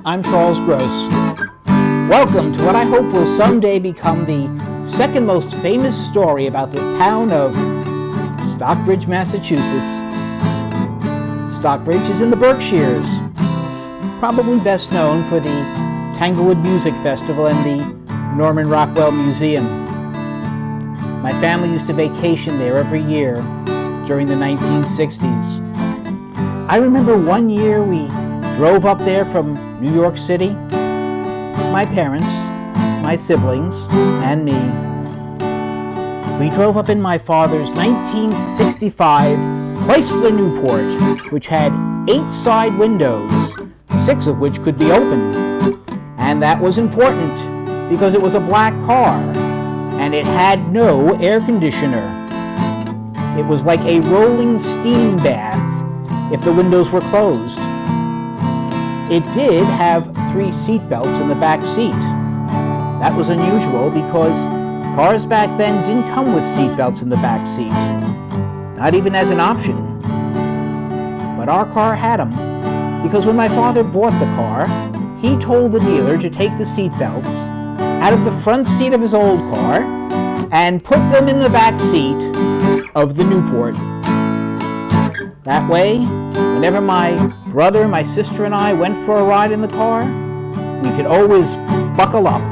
I'm Charles Gross. Welcome to what I hope will someday become the second most famous story about the town of Stockbridge, Massachusetts. Stockbridge is in the Berkshires, probably best known for the Tanglewood Music Festival and the Norman Rockwell Museum. My family used to vacation there every year during the 1960s. I remember one year we drove up there from New York City, my parents, my siblings, and me. We drove up in my father's 1965 Chrysler Newport, which had 8 side windows, 6 of which could be opened. And that was important because it was a black car and it had no air conditioner. It was like a rolling steam bath if the windows were closed. It did have 3 seat belts in the back seat. That was unusual because cars back then didn't come with seat belts in the back seat, not even as an option. But our car had them because when my father bought the car, he told the dealer to take the seat belts out of the front seat of his old car and put them in the back seat of the Newport. That way, whenever my brother, my sister, and I went for a ride in the car, we could always buckle up,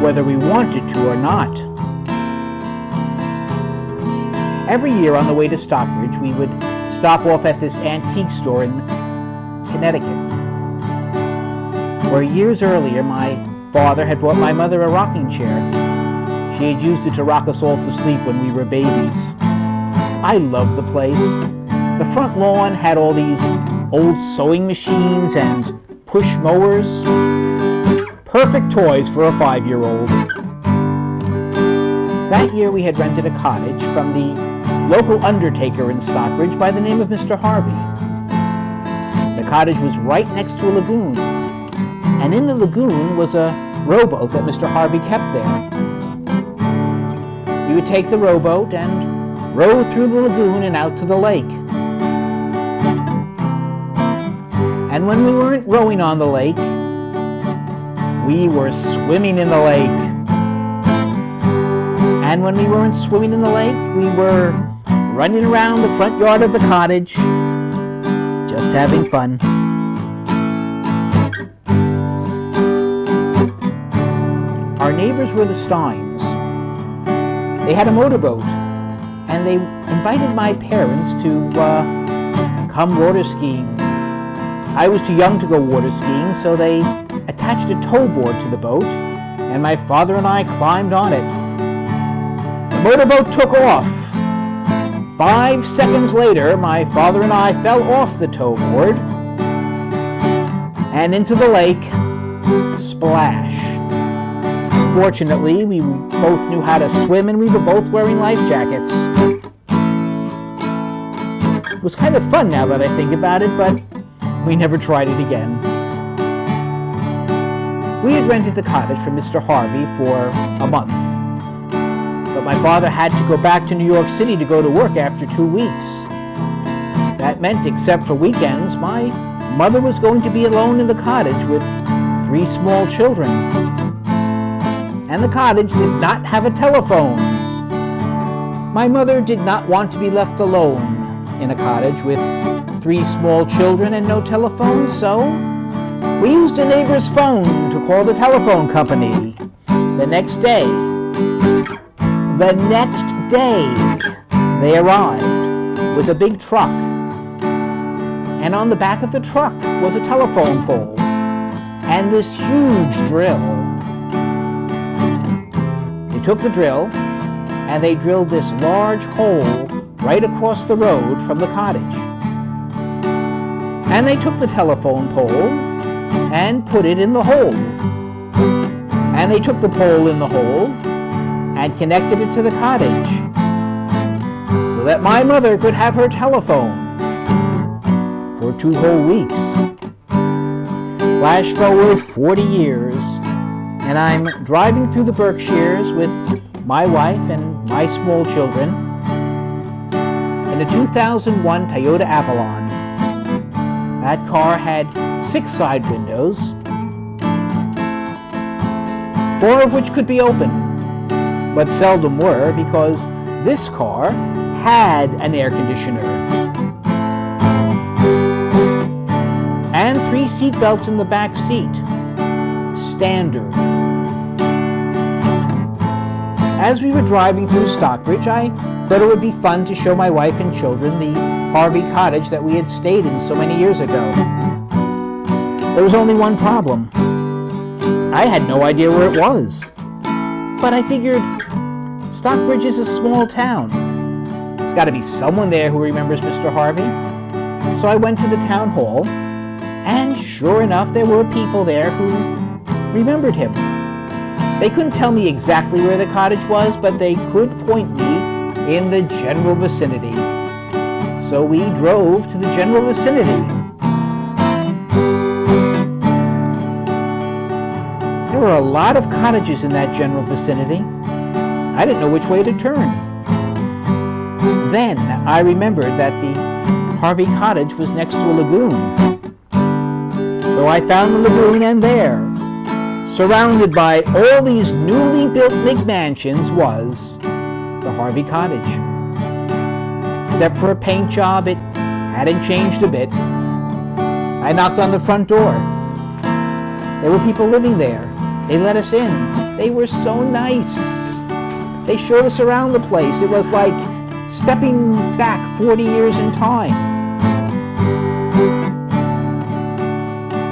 whether we wanted to or not. Every year on the way to Stockbridge, we would stop off at this antique store in Connecticut, where years earlier my father had bought my mother a rocking chair. She had used it to rock us all to sleep when we were babies. I loved the place. The front lawn had all these old sewing machines and push mowers. Perfect toys for a 5-year-old. That year we had rented a cottage from the local undertaker in Stockbridge by the name of Mr. Harvey. The cottage was right next to a lagoon, and in the lagoon was a rowboat that Mr. Harvey kept there. We would take the rowboat and row through the lagoon and out to the lake. And when we weren't rowing on the lake, we were swimming in the lake. And when we weren't swimming in the lake, we were running around the front yard of the cottage, just having fun. Our neighbors were the Steins. They had a motorboat, and they invited my parents to come water skiing. I was too young to go water skiing, so they attached a towboard to the boat, and my father and I climbed on it. The motorboat took off. 5 seconds later, my father and I fell off the towboard and into the lake. Splash. Fortunately, we both knew how to swim and we were both wearing life jackets. It was kind of fun now that I think about it, but we never tried it again. We had rented the cottage from Mr. Harvey for a month, but my father had to go back to New York City to go to work after 2 weeks. That meant, except for weekends, my mother was going to be alone in the cottage with 3 small children. And the cottage did not have a telephone. My mother did not want to be left alone in a cottage with 3 small children and no telephone, so we used a neighbor's phone to call the telephone company. The next day, they arrived with a big truck. And on the back of the truck was a telephone pole and this huge drill. They took the drill and they drilled this large hole right across the road from the cottage. And they took the telephone pole and put it in the hole. And they took the pole in the hole and connected it to the cottage so that my mother could have her telephone for 2 whole weeks. Flash forward 40 years, and I'm driving through the Berkshires with my wife and my small children in a 2001 Toyota Avalon. That car had 6 side windows, 4 of which could be open, but seldom were because this car had an air conditioner. And 3 seat belts in the back seat. Standard. As we were driving through Stockbridge, I thought it would be fun to show my wife and children the Harvey cottage that we had stayed in so many years ago. There was only one problem. I had no idea where it was. But I figured Stockbridge is a small town. There's got to be someone there who remembers Mr. Harvey. So I went to the town hall, and sure enough, there were people there who remembered him. They couldn't tell me exactly where the cottage was, but they could point me in the general vicinity. So we drove to the general vicinity. There were a lot of cottages in that general vicinity. I didn't know which way to turn. Then I remembered that the Harvey cottage was next to a lagoon. So I found the lagoon, and there, surrounded by all these newly built McMansions, was the Harvey cottage. Except for a paint job, it hadn't changed a bit. I knocked on the front door. There were people living there. They let us in. They were so nice. They showed us around the place. It was like stepping back 40 years in time.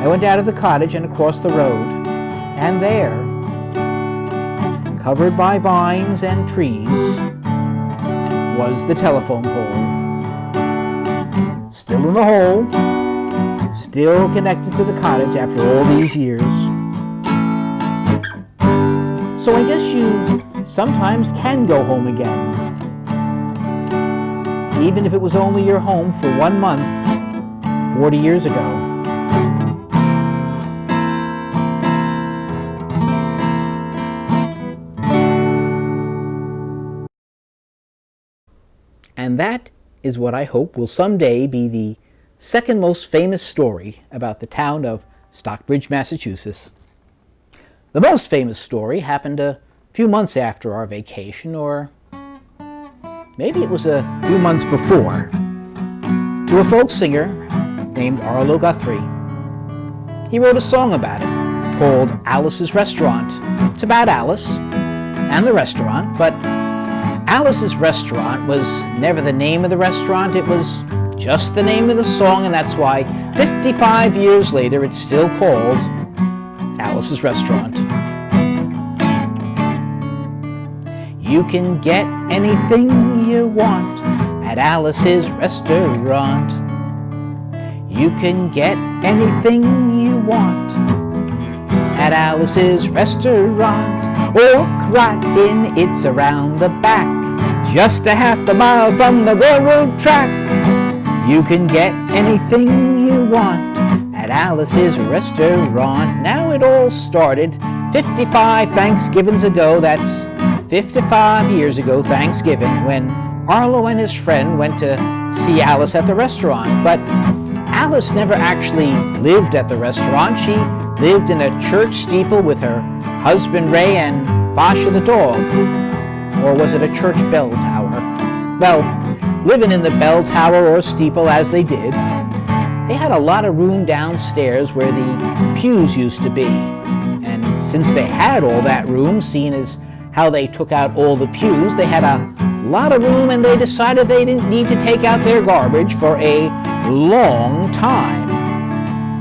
I went out of the cottage and across the road, and there, covered by vines and trees, was the telephone pole. Still in the hole, still connected to the cottage after all these years. So I guess you sometimes can go home again, even if it was only your home for 1 month 40 years ago. And that is what I hope will someday be the second most famous story about the town of Stockbridge, Massachusetts. The most famous story happened a few months after our vacation, or maybe it was a few months before, to a folk singer named Arlo Guthrie. He wrote a song about it called Alice's Restaurant. It's about Alice and the restaurant, but Alice's Restaurant was never the name of the restaurant. It was just the name of the song, and that's why 55 years later it's still called Alice's Restaurant. You can get anything you want at Alice's Restaurant. You can get anything you want at Alice's Restaurant. Walk right in, it's around the back, just a half a mile from the railroad track. You can get anything you want at Alice's Restaurant. Now it all started 55 Thanksgivings ago. That's 55 years ago Thanksgiving, when Arlo and his friend went to see Alice at the restaurant. But Alice never actually lived at the restaurant. She lived in a church steeple with her husband Ray and Basha the dog. Or was it a church bell tower? Well, living in the bell tower or steeple as they did, they had a lot of room downstairs where the pews used to be. And since they had all that room, seeing as how they took out all the pews, they had a lot of room, and they decided they didn't need to take out their garbage for a long time.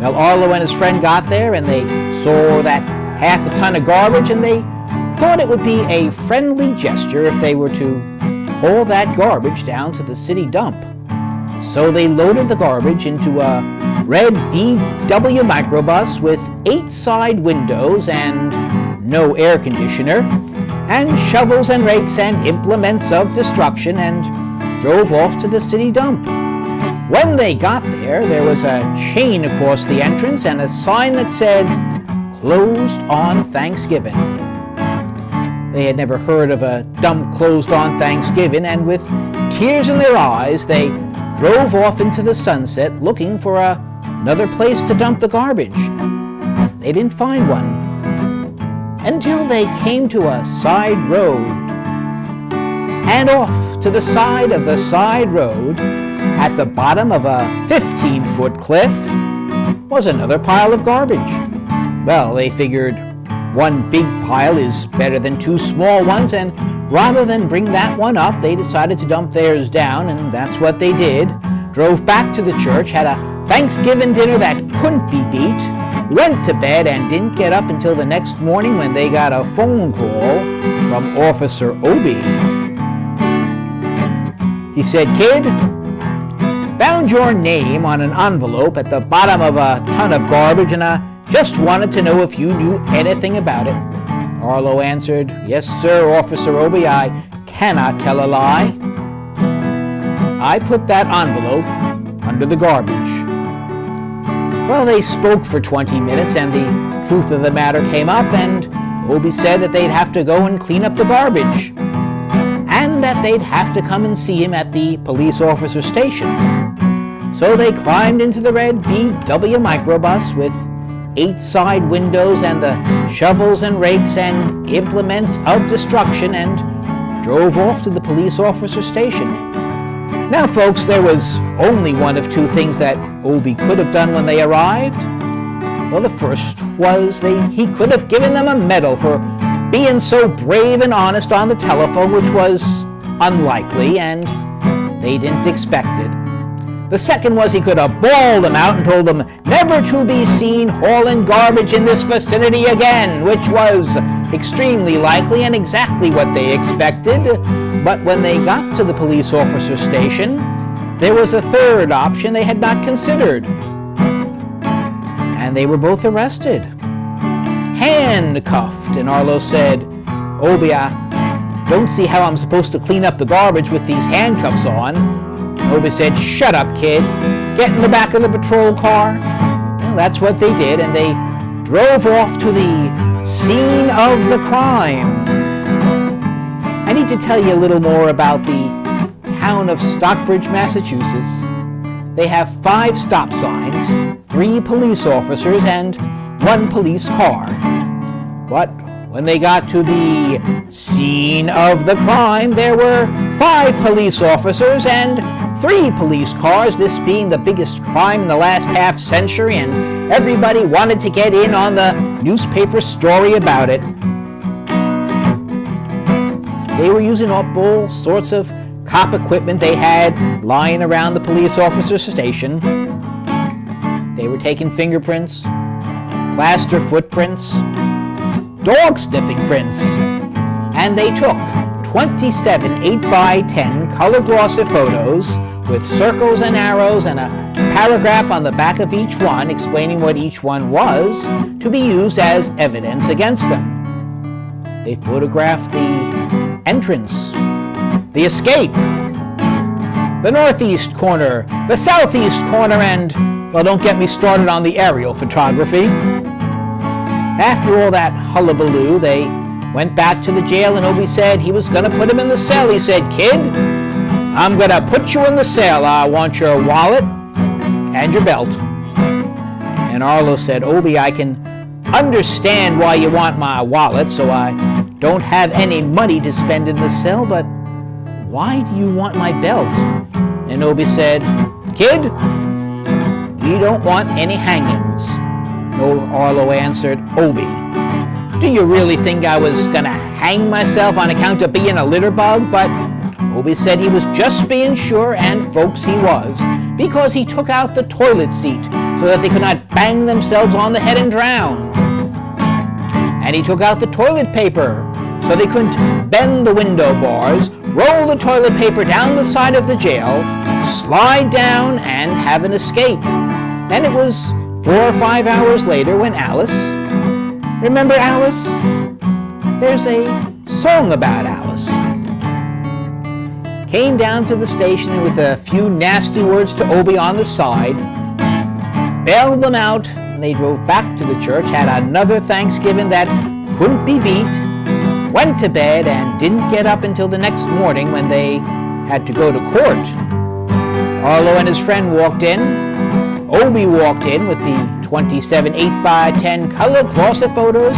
Well, Arlo and his friend got there, and they saw that half a ton of garbage, and they thought it would be a friendly gesture if they were to haul that garbage down to the city dump. So they loaded the garbage into a red VW microbus with 8 side windows and no air conditioner, and shovels and rakes and implements of destruction, and drove off to the city dump. When they got there, there was a chain across the entrance and a sign that said, "Closed on Thanksgiving." They had never heard of a dump closed on Thanksgiving, and with tears in their eyes, they drove off into the sunset looking for a another place to dump the garbage. They didn't find one until they came to a side road. And off to the side of the side road, at the bottom of a 15-foot cliff, was another pile of garbage. Well, they figured one big pile is better than two small ones, and rather than bring that one up, they decided to dump theirs down, and that's what they did. Drove back to the church, had a Thanksgiving dinner that couldn't be beat, went to bed, and didn't get up until the next morning when they got a phone call from Officer Obie. He said, "Kid, found your name on an envelope at the bottom of a ton of garbage, and I just wanted to know if you knew anything about it." Arlo answered, "Yes, sir, Officer Obie, I cannot tell a lie. I put that envelope under the garbage." Well, they spoke for 20 minutes, and the truth of the matter came up, and Obie said that they'd have to go and clean up the garbage, and that they'd have to come and see him at the police officer station. So they climbed into the red VW microbus with 8 side windows and the shovels and rakes and implements of destruction and drove off to the police officer station. Now, folks, there was only one of two things that Obie could have done when they arrived. Well, the first was he could have given them a medal for being so brave and honest on the telephone, which was unlikely, and they didn't expect it. The second was he could have bawled them out and told them never to be seen hauling garbage in this vicinity again, which was extremely likely and exactly what they expected. But when they got to the police officer station, there was a third option they had not considered. And they were both arrested, handcuffed. And Arlo said, "Obie, I don't see how I'm supposed to clean up the garbage with these handcuffs on." Obie said, "Shut up, kid. Get in the back of the patrol car." Well, that's what they did, and they drove off to the scene of the crime. I need to tell you a little more about the town of Stockbridge, Massachusetts. They have 5 stop signs, 3 police officers, and 1 police car. But when they got to the scene of the crime, there were 5 police officers and 3 police cars, this being the biggest crime in the last half century, and everybody wanted to get in on the newspaper story about it. They were using up all sorts of cop equipment they had lying around the police officer station. They were taking fingerprints, plaster footprints, dog sniffing prints, and they took 27 8x10 color glossy photos with circles and arrows and a paragraph on the back of each one explaining what each one was to be used as evidence against them. They photographed the entrance, the escape, the northeast corner, the southeast corner, and, well, don't get me started on the aerial photography. After all that hullabaloo, they went back to the jail, and Obie said he was going to put him in the cell. He said, "Kid, I'm going to put you in the cell. I want your wallet and your belt." And Arlo said, "Obie, I can understand why you want my wallet, so I don't have any money to spend in the cell, but why do you want my belt?" And Obie said, "Kid, we don't want any hangings." No, Arlo answered, "Obie, do you really think I was going to hang myself on account of being a litter bug?" But Obie said he was just being sure, and folks, he was, because he took out the toilet seat so that they could not bang themselves on the head and drown. And he took out the toilet paper so they couldn't bend the window bars, roll the toilet paper down the side of the jail, slide down, and have an escape. Then it was 4 or 5 hours later when Alice, remember Alice? There's a song about Alice. Came down to the station and with a few nasty words to Obie on the side, bailed them out, and they drove back to the church, had another Thanksgiving that couldn't be beat, went to bed, and didn't get up until the next morning when they had to go to court. Arlo and his friend walked in. Obie walked in with the 27 8x10 color glossy photos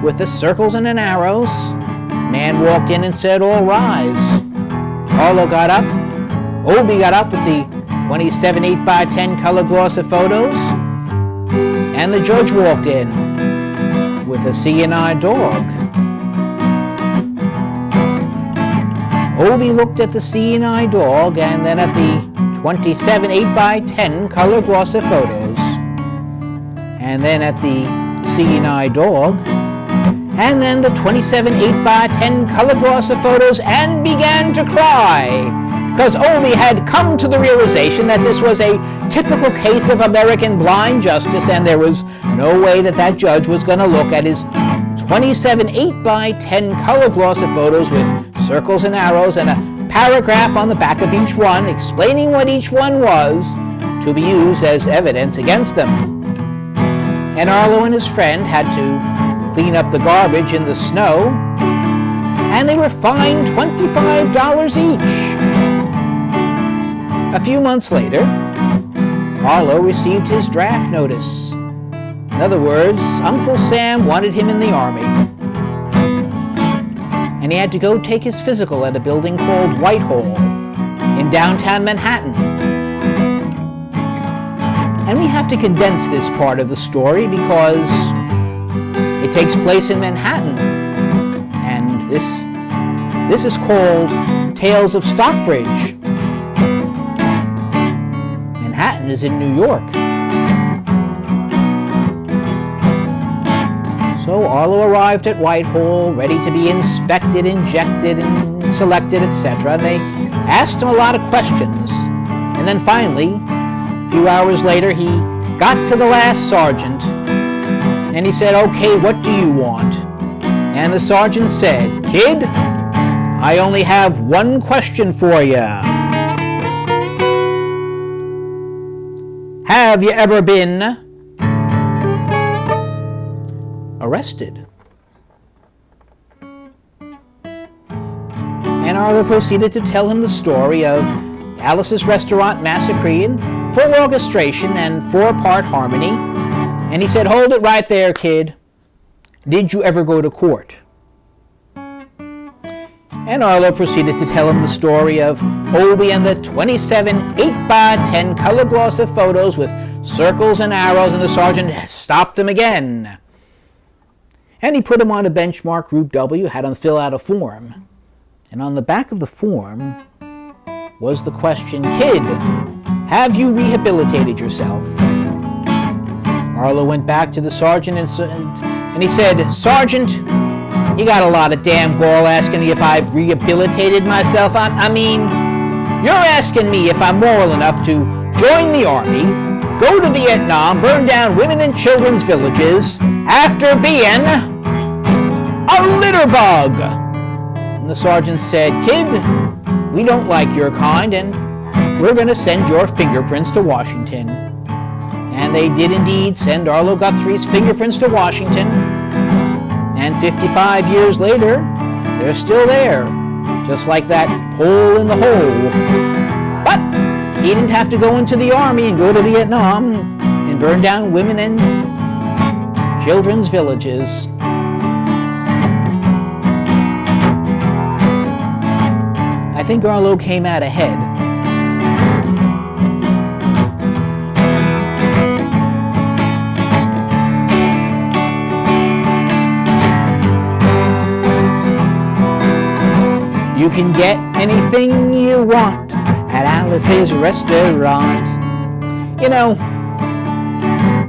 with the circles and the arrows. Man walked in and said, "All rise." Arlo got up. Obie got up with the 27 8x10 color glossy photos. And the judge walked in with a C&I dog. Obie looked at the C&I dog and then at the 27 8x10 color glossy photos. And then at the C&I dog. And then the 27 8x10 color glossy photos and began to cry. Because Obie had come to the realization that this was a typical case of American blind justice, and there was no way that that judge was going to look at his 27 8x10 color glossy photos with circles and arrows and a paragraph on the back of each one explaining what each one was to be used as evidence against them. And Arlo and his friend had to clean up the garbage in the snow, and they were fined $25 each. A few months later, Arlo received his draft notice. In other words, Uncle Sam wanted him in the Army. And he had to go take his physical at a building called Whitehall in downtown Manhattan. And we have to condense this part of the story because it takes place in Manhattan. And this is called Tales of Stockbridge. Manhattan is in New York. So Arlo arrived at Whitehall, ready to be inspected, injected, and selected, etc. They asked him a lot of questions. And then finally, a few hours later, he got to the last sergeant. And he said, "Okay, what do you want?" And the sergeant said, "Kid, I only have one question for you. Have you ever been arrested?" And Arlo proceeded to tell him the story of Alice's Restaurant Massacre in full orchestration and 4-part harmony. And he said, "Hold it right there, kid. Did you ever go to court?" And Arlo proceeded to tell him the story of Obie and the 27 8x10 color glossy photos with circles and arrows, and the sergeant stopped him again. And he put him on a benchmark Group W, had him fill out a form. And on the back of the form was the question, "Kid, have you rehabilitated yourself?" Arlo went back to the sergeant and he said, "Sergeant, you got a lot of damn gall asking me if I've rehabilitated myself. I mean, you're asking me if I'm moral enough to join the Army, go to Vietnam, burn down women and children's villages after being a litter bug." And the sergeant said, "Kid, we don't like your kind, and we're going to send your fingerprints to Washington." And they did indeed send Arlo Guthrie's fingerprints to Washington. And 55 years later, they're still there, just like that hole in the hole. But he didn't have to go into the Army and go to Vietnam and burn down women and children's villages. I think Arlo came out ahead. You can get anything you want at Alice's Restaurant. You know,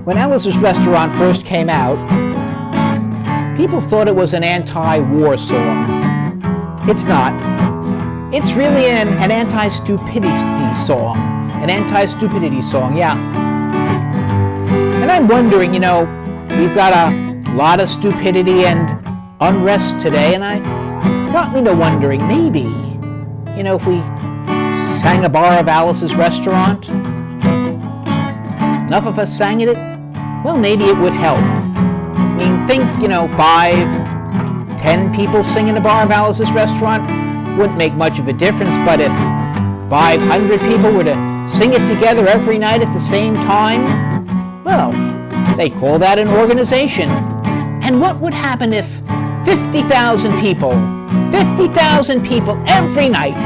when Alice's Restaurant first came out, people thought it was an anti-war song. It's not. It's really an anti-stupidity song. An anti-stupidity song, yeah. And I'm wondering, you know, we've got a lot of stupidity and unrest today, and I got me to wondering, maybe, you know, if we sang a bar of Alice's Restaurant, enough of us sang it, well, maybe it would help. I mean, think, you know, 5, 10 people singing a bar of Alice's Restaurant wouldn't make much of a difference, but if 500 people were to sing it together every night at the same time? Well, they call that an organization. And what would happen if 50,000 people every night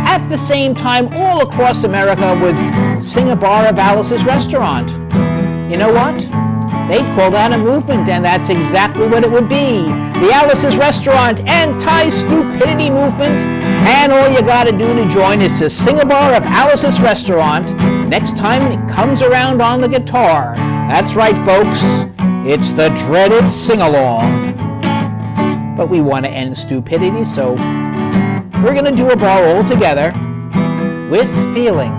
at the same time all across America would sing a bar of Alice's Restaurant? You know what? They'd call that a movement, and that's exactly what it would be. The Alice's Restaurant Anti-Stupidity Movement. And all you gotta do to join is to sing a bar of Alice's Restaurant next time it comes around on the guitar. That's right, folks. It's the dreaded sing-along. But we want to end stupidity, so we're going to do a bar all together with feeling.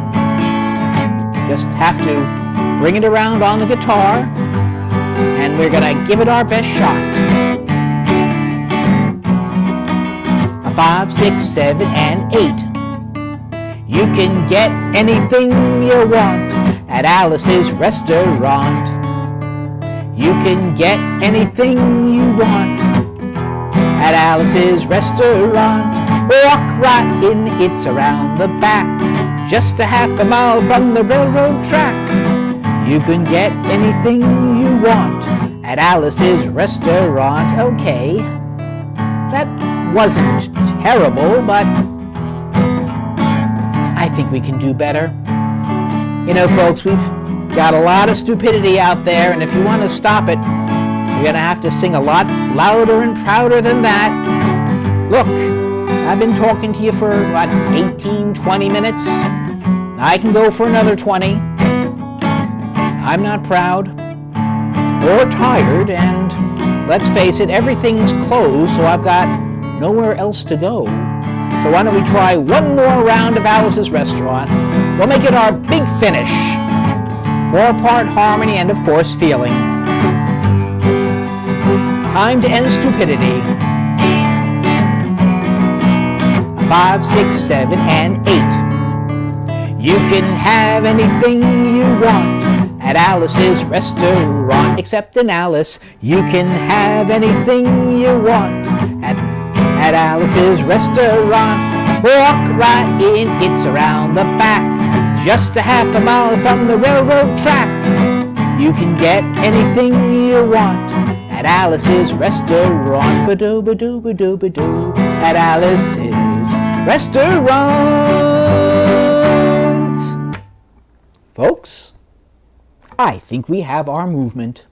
Just have to bring it around on the guitar, and we're going to give it our best shot. 5, 6, 7, and 8. You can get anything you want at Alice's Restaurant. You can get anything you want at Alice's Restaurant. Walk right in, it's around the back, just a half a mile from the railroad track. You can get anything you want at Alice's Restaurant. Okay, that wasn't terrible, but I think we can do better. You know, folks, we've got a lot of stupidity out there, and if you want to stop it, you're going to have to sing a lot louder and prouder than that. Look, I've been talking to you for, 18, 20 minutes? I can go for another 20. I'm not proud or tired, and let's face it, everything's closed, so I've got nowhere else to go. So why don't we try one more round of Alice's Restaurant? We'll make it our big finish. 4-part harmony and, of course, feeling. Time to end stupidity. 5, 6, 7, and 8. You can have anything you want at Alice's Restaurant, except in Alice. You can have anything you want at Alice's Restaurant. Walk right in, it's around the back, just a half a mile from the railroad track. You can get anything you want at Alice's Restaurant. Ba-doo, ba-doo, ba-doo, ba-doo, at Alice's Restaurant. Folks, I think we have our movement.